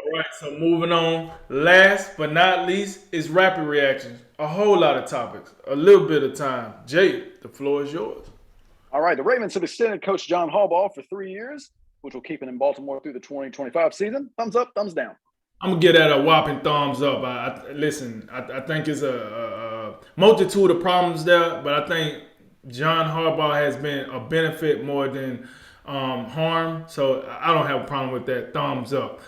All right, so moving on. Last but not least is rapid reactions. A whole lot of topics, a little bit of time. Jay, the floor is yours. All right, the Ravens have extended Coach John Harbaugh for 3 years, which will keep him in Baltimore through the 2025 season. Thumbs up, thumbs down. I'm gonna give that a whopping thumbs up. Listen. I think it's a multitude of problems there, but I think John Harbaugh has been a benefit more than harm. So I don't have a problem with that. Thumbs up.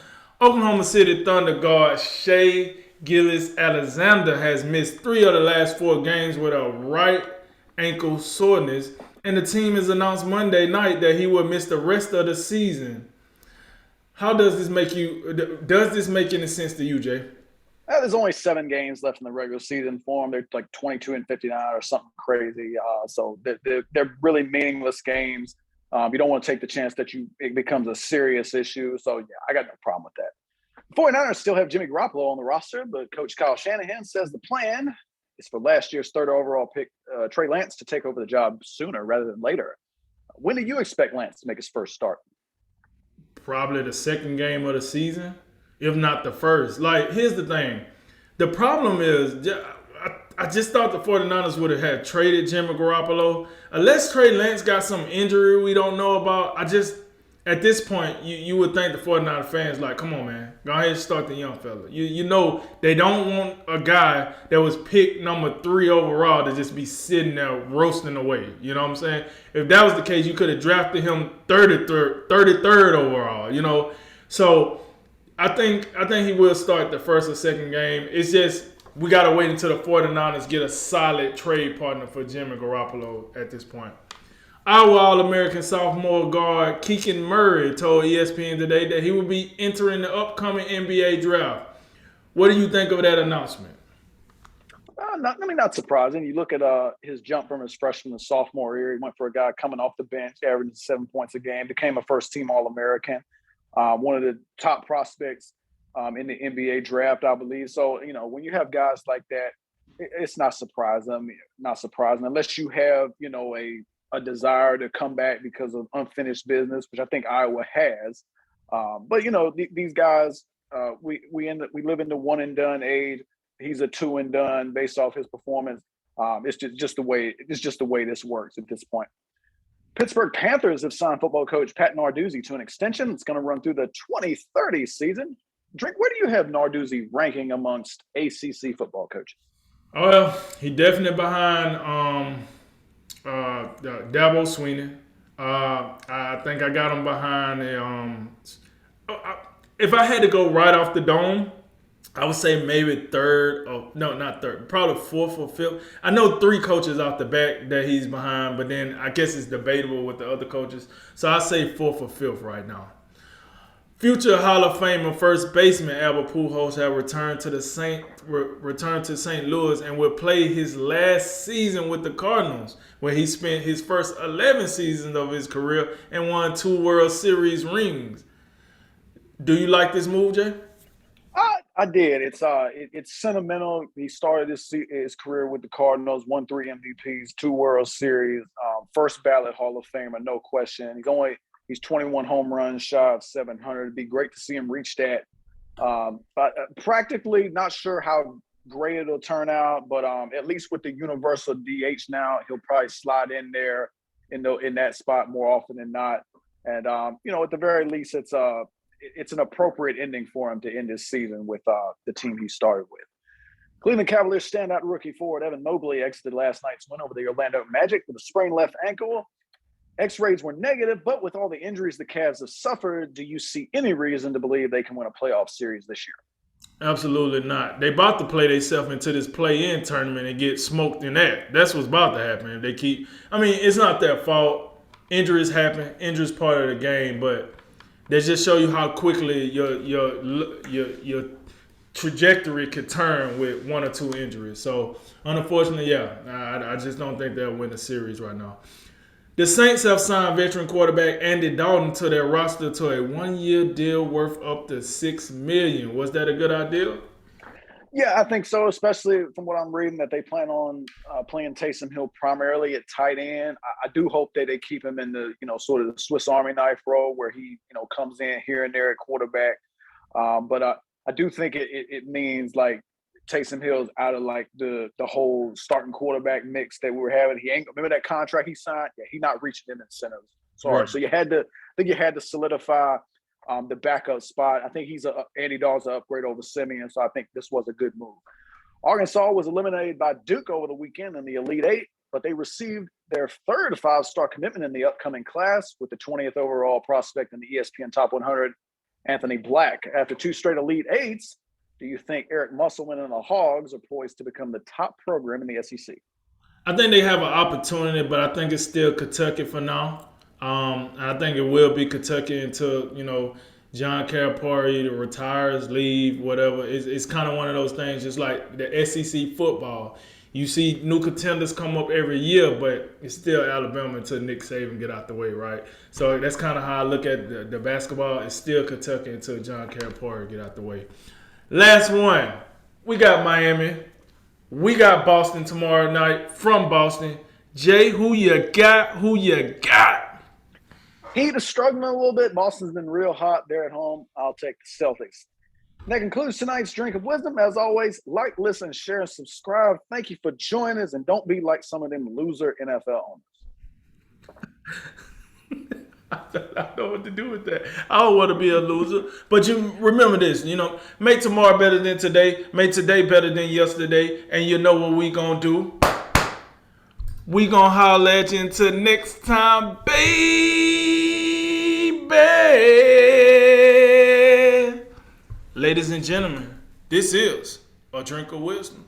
Oklahoma City Thunder guard Shea Gillis Alexander has missed 3 of the last 4 games with a right ankle soreness, and the team has announced Monday night that he will miss the rest of the season. How does this make you? Does this make any sense to you, Jay? There's only 7 games left in the regular season for them. They're like 22 and 59 or something crazy. So they're really meaningless games. You don't want to take the chance that it becomes a serious issue. So, yeah, I got no problem with that. The 49ers still have Jimmy Garoppolo on the roster, but Coach Kyle Shanahan says the plan is for last year's third overall pick, Trey Lance, to take over the job sooner rather than later. When do you expect Lance to make his first start? Probably the second game of the season, if not the first. Like, here's the thing. The problem is, I just thought the 49ers would have had traded Jimmy Garoppolo. Unless Trey Lance got some injury we don't know about, at this point, you would think the 49er fans, like, come on, man. Go ahead and start the young fella. You know they don't want a guy that was picked number 3 overall to just be sitting there roasting away. You know what I'm saying? If that was the case, you could have drafted him 33rd overall, you know. So I think he will start the first or second game. It's just we got to wait until the 49ers get a solid trade partner for Jimmy Garoppolo at this point. Our All-American sophomore guard Keegan Murray told ESPN today that he will be entering the upcoming NBA draft. What do you think of that announcement? Not surprising. You look at his jump from his freshman to sophomore year. He went for a guy coming off the bench, averaging 7 points a game, became a first-team All-American, one of the top prospects in the NBA draft, I believe. So, when you have guys like that, it's not surprising. Not surprising unless you have, a desire to come back because of unfinished business, which I think Iowa has. But these guys, we live in the one and done age. He's a two and done based off his performance. It's just the way this works at this point. Pittsburgh Panthers have signed football coach Pat Narduzzi to an extension. It's going to run through the 2030 season. Drink, where do you have Narduzzi ranking amongst ACC football coaches? Well, he definitely behind Dabo Sweeney. I think I got him behind if I had to go right off the dome, I would say maybe third. Oh, no, not third. Probably fourth or fifth. I know 3 coaches off the back that he's behind, but then I guess it's debatable with the other coaches. So I say fourth or fifth right now. Future Hall of Famer first baseman Albert Pujols have returned to St. Louis and will play his last season with the Cardinals, where he spent his first 11 seasons of his career and won 2 World Series rings. Do you like this move, Jay? I did. It's sentimental. He started his career with the Cardinals, won 3 MVPs, 2 World Series, first ballot Hall of Famer, no question. He's 21 home runs shy of 700. It'd be great to see him reach that. But practically not sure how great it'll turn out, but at least with the universal DH now, he'll probably slide in there in that spot more often than not. And at the very least, it's an appropriate ending for him to end his season with the team he started with. Cleveland Cavaliers standout rookie forward Evan Mobley exited last night's win over the Orlando Magic with a sprained left ankle. X-rays were negative, but with all the injuries the Cavs have suffered, do you see any reason to believe they can win a playoff series this year? Absolutely not. They about to play themselves into this play-in tournament and get smoked in that. That's what's about to happen. If they keep, it's not their fault. Injuries happen. Injuries part of the game, but they just show you how quickly your trajectory could turn with 1 or 2 injuries. So, unfortunately, I just don't think they'll win the series right now. The Saints have signed veteran quarterback Andy Dalton to their roster to a 1-year deal worth up to $6 million. Was that a good idea? Yeah, I think so, especially from what I'm reading that they plan on playing Taysom Hill primarily at tight end. I do hope that they keep him in the, sort of the Swiss Army knife role where he, comes in here and there at quarterback. But I do think it means like Taysom Hill's out of like the whole starting quarterback mix that we were having. He ain't remember that contract he signed. Yeah, he not reaching in incentives. Sorry, Right. so I think you had to solidify the backup spot. I think Andy Dalton's an upgrade over Simeon, so I think this was a good move. Arkansas was eliminated by Duke over the weekend in the Elite Eight, but they received their third five-star commitment in the upcoming class with the 20th overall prospect in the ESPN Top 100, Anthony Black. After two straight Elite Eights, do you think Eric Musselman and the Hogs are poised to become the top program in the SEC? I think they have an opportunity, but I think it's still Kentucky for now. I think it will be Kentucky until John Calipari either retires, leave, whatever. It's kind of one of those things, just like the SEC football. You see new contenders come up every year, but it's still Alabama until Nick Saban get out the way, right? So that's kind of how I look at the basketball. It's still Kentucky until John Calipari get out the way. Last one, we got Miami. We got Boston tomorrow night from Boston. Jay, who you got? Who you got? Heat is struggling a little bit. Boston's been real hot there at home. I'll take the Celtics. That concludes tonight's Drink of Wisdom. As always, like, listen, share, and subscribe. Thank you for joining us, and don't be like some of them loser NFL owners. I don't know what to do with that. I don't want to be a loser. But you remember this, make tomorrow better than today. Make today better than yesterday. And you know what we going to do? We going to holler at you until next time, baby. Ladies and gentlemen, this is A Drink of Wisdom.